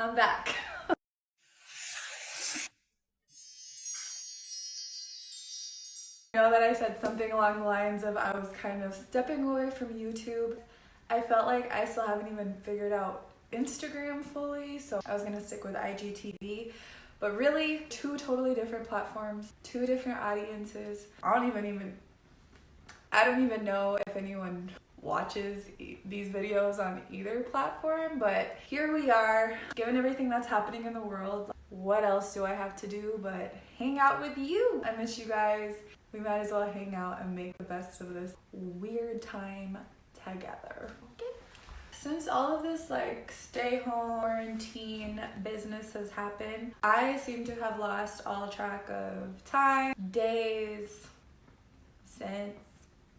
I'm back. I know that I said something along the lines of I was kind of stepping away from YouTube. I felt like I still haven't even figured out Instagram fully, so I was gonna stick with IGTV. But really, two totally different platforms, two different audiences. I don't even know if anyone watches these videos on either platform, but here we are, given everything that's happening in the world. What else do I have to do but hang out with you? I miss you guys. We might as well hang out and make the best of this weird time together. Okay. Since all of this stay home quarantine business has happened, I seem to have lost all track of time, days, cents.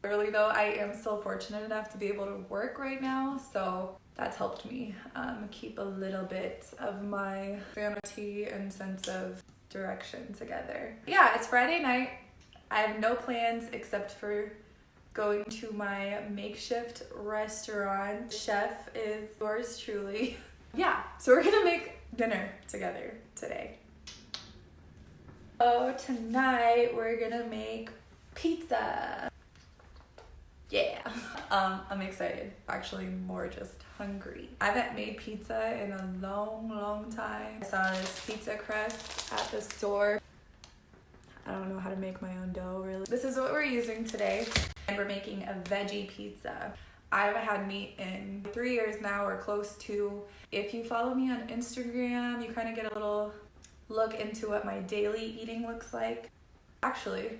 Early though, I am still fortunate enough to be able to work right now, so that's helped me keep a little bit of my sanity and sense of direction together. Yeah, it's Friday night. I have no plans except for going to my makeshift restaurant. Chef is yours truly. Yeah, so we're gonna make dinner together today. Oh, tonight we're gonna make pizza. Yeah, I'm excited. Actually, more just hungry. I haven't made pizza in a long time. I saw this pizza crust at the store. I don't know how to make my own dough, really. This is what we're using today. And we're making a veggie pizza. I haven't had meat in 3 years now, or close to. If you follow me on Instagram, you kind of get a little look into what my daily eating looks like. Actually,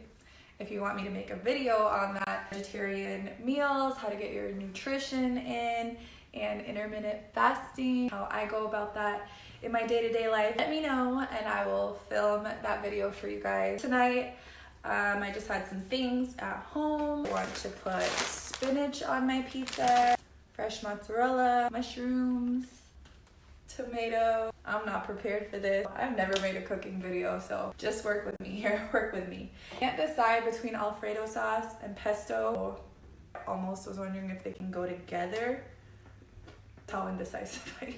if you want me to make a video on that, vegetarian meals, how to get your nutrition in, and intermittent fasting, how I go about that in my day-to-day life, let me know and I will film that video for you guys. Tonight, I just had some things at home. I want to put spinach on my pizza, fresh mozzarella, mushrooms, tomato. I'm not prepared for this. I've never made a cooking video, so just work with me here, work with me. Can't decide between Alfredo sauce and pesto. Almost was wondering if they can go together. That's how indecisive I am.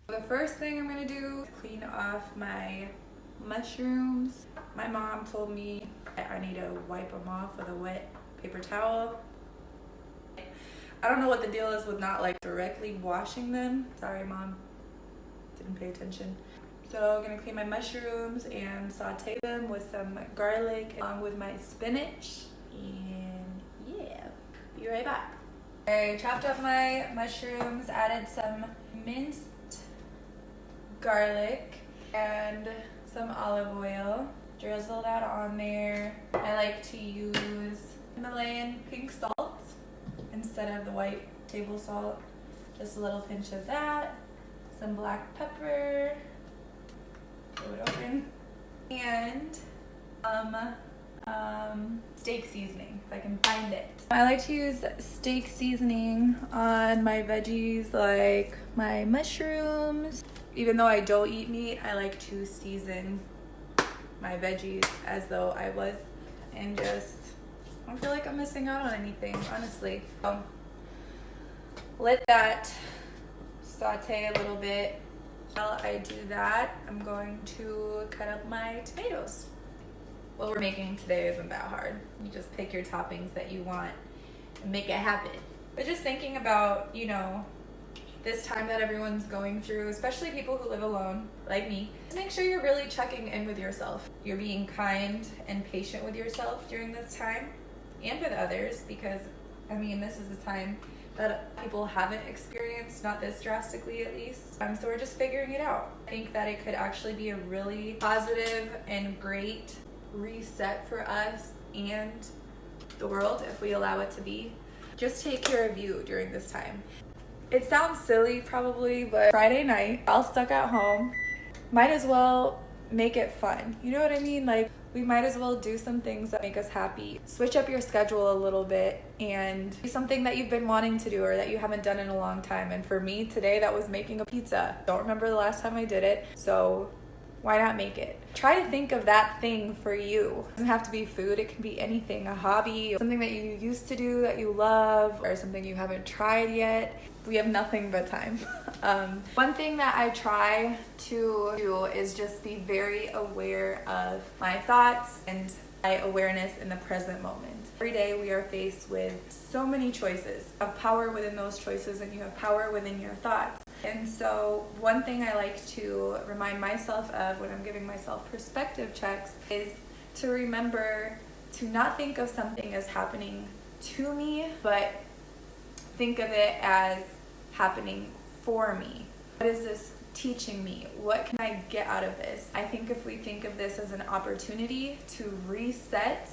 The first thing I'm gonna do is clean off my mushrooms. My mom told me I need to wipe them off with a wet paper towel. I don't know what the deal is with not directly washing them. Sorry, Mom, didn't pay attention. So I'm gonna clean my mushrooms and saute them with some garlic along with my spinach. And yeah, be right back. I chopped up my mushrooms, added some minced garlic and some olive oil. Drizzle that on there. I like to use Himalayan pink salt instead of the white table salt. Just a little pinch of that. Some black pepper. Throw it open. And steak seasoning, if I can find it. I like to use steak seasoning on my veggies, like my mushrooms. Even though I don't eat meat, I like to season my veggies as though I was, and just, I don't feel like I'm missing out on anything, honestly. Let that saute a little bit. While I do that, I'm going to cut up my tomatoes. What we're making today isn't that hard. You just pick your toppings that you want and make it happen. But just thinking about, this time that everyone's going through, especially people who live alone, like me, just make sure you're really checking in with yourself. You're being kind and patient with yourself during this time and with others, because, this is the time that people haven't experienced, not this drastically at least. So we're just figuring it out. I think that it could actually be a really positive and great reset for us and the world if we allow it to be. Just take care of you during this time. It sounds silly probably, but Friday night, all stuck at home, might as well make it fun. You know what I mean? We might as well do some things that make us happy. Switch up your schedule a little bit and do something that you've been wanting to do or that you haven't done in a long time. And for me today, that was making a pizza. Don't remember the last time I did it, so Why not make it? Try to think of that thing for you. It doesn't have to be food, it can be anything, a hobby, something that you used to do that you love, or something you haven't tried yet. We have nothing but time. One thing that I try to do is just be very aware of my thoughts and my awareness in the present moment. Every day we are faced with so many choices. You have power within those choices and you have power within your thoughts. And so one thing I like to remind myself of when I'm giving myself perspective checks is to remember to not think of something as happening to me, but think of it as happening for me. What is this teaching me? What can I get out of this? I think if we think of this as an opportunity to reset,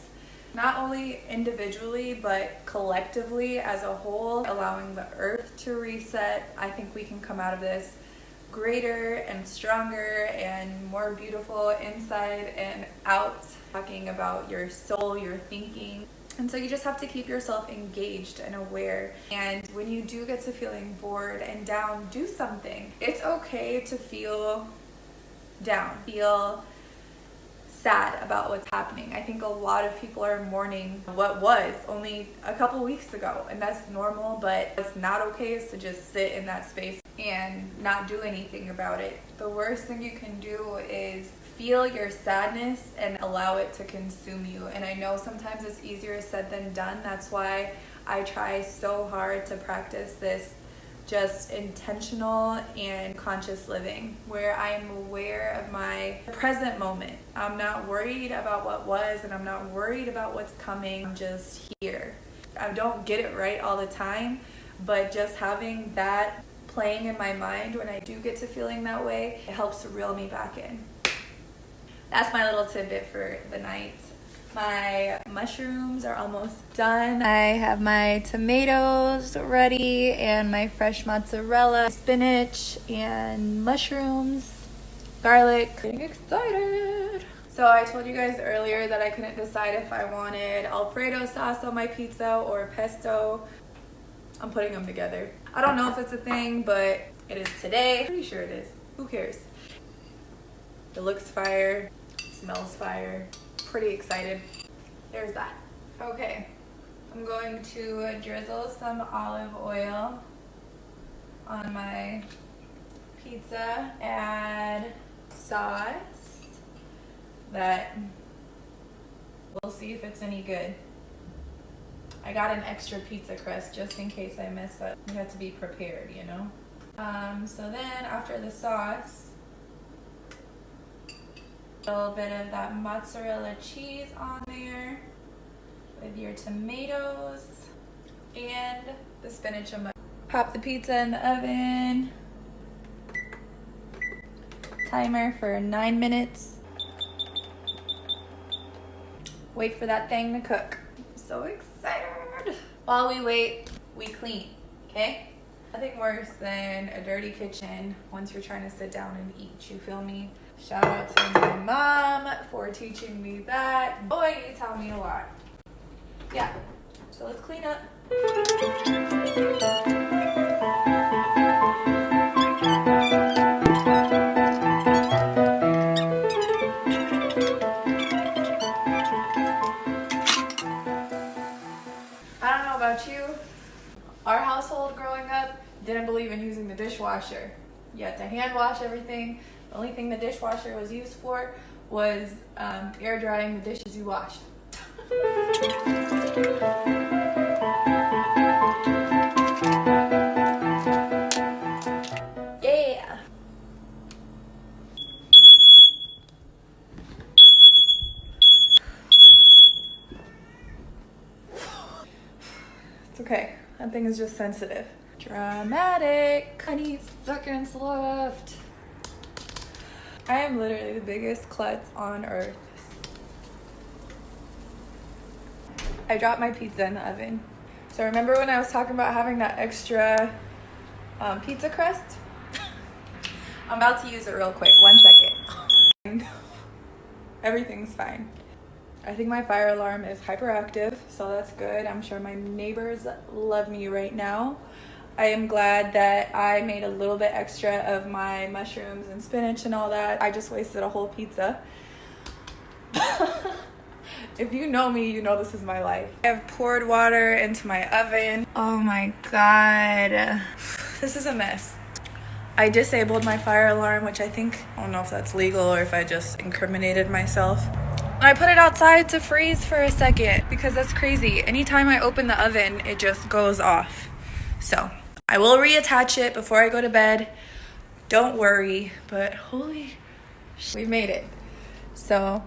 not only individually, but collectively as a whole, allowing the earth to reset, I think we can come out of this greater and stronger and more beautiful inside and out, talking about your soul, your thinking. And so you just have to keep yourself engaged and aware. And when you do get to feeling bored and down, do something. It's okay to feel down, feel sad about what's happening. I think a lot of people are mourning what was only a couple weeks ago, and that's normal, but what's not okay is to just sit in that space and not do anything about it. The worst thing you can do is feel your sadness and allow it to consume you. And I know sometimes it's easier said than done. That's why I try so hard to practice this just intentional and conscious living, where I'm aware of my present moment. I'm not worried about what was, and I'm not worried about what's coming. I'm just here. I don't get it right all the time, but just having that playing in my mind when I do get to feeling that way, it helps to reel me back in. That's my little tidbit for the night. My mushrooms are almost done. I have my tomatoes ready and my fresh mozzarella, spinach and mushrooms, garlic. Getting excited. So I told you guys earlier that I couldn't decide if I wanted Alfredo sauce on my pizza or pesto. I'm putting them together. I don't know if it's a thing, but it is today. Pretty sure it is. Who cares? It looks fire, smells fire. Pretty excited. There's that. Okay, I'm going to drizzle some olive oil on my pizza, add sauce that we'll see if it's any good. I got an extra pizza crust just in case I mess up. You have to be prepared, you know? So then after the sauce, a little bit of that mozzarella cheese on there with your tomatoes and the spinach and mushroom. Pop the pizza in the oven. Timer for 9 minutes. Wait for that thing to cook. I'm so excited. While we wait, we clean, okay? Nothing worse than a dirty kitchen once you're trying to sit down and eat, you feel me? Shout out to my mom for teaching me that. Boy, you taught me a lot. Yeah, so let's clean up. I don't know about you. Our household growing up didn't believe in using the dishwasher. You had to hand wash everything. The only thing the dishwasher was used for was air drying the dishes you washed. Yeah. It's okay. That thing is just sensitive. Dramatic. I need seconds left. I am literally the biggest klutz on earth. I dropped my pizza in the oven. So remember when I was talking about having that extra pizza crust? I'm about to use it real quick. 1 second. Everything's fine. I think my fire alarm is hyperactive, so that's good. I'm sure my neighbors love me right now. I am glad that I made a little bit extra of my mushrooms and spinach and all that. I just wasted a whole pizza. If you know me, you know this is my life. I have poured water into my oven. Oh my God. This is a mess. I disabled my fire alarm, which I don't know if that's legal or if I just incriminated myself. I put it outside to freeze for a second because that's crazy. Anytime I open the oven, it just goes off. So I will reattach it before I go to bed. Don't worry, but holy shit, we made it. So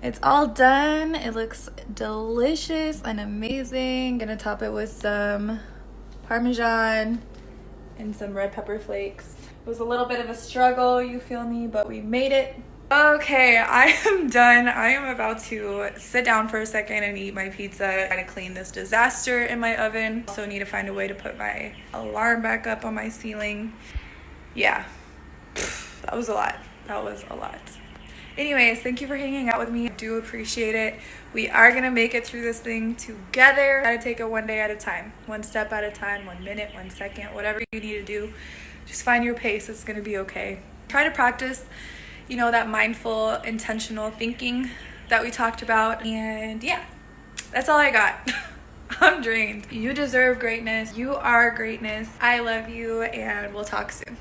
it's all done. It looks delicious and amazing. Gonna top it with some Parmesan and some red pepper flakes. It was a little bit of a struggle, you feel me, but we made it. Okay, I am done. I am about to sit down for a second and eat my pizza. Try to clean this disaster in my oven. Also need to find a way to put my alarm back up on my ceiling. Yeah, that was a lot. That was a lot. Anyways, thank you for hanging out with me. I do appreciate it. We are gonna make it through this thing together. Gotta take it one day at a time, one step at a time, 1 minute, 1 second, whatever you need to do. Just find your pace. It's gonna be okay. Try to practice, you know, that mindful, intentional thinking that we talked about. And yeah, that's all I got. I'm drained. You deserve greatness. You are greatness. I love you, and we'll talk soon.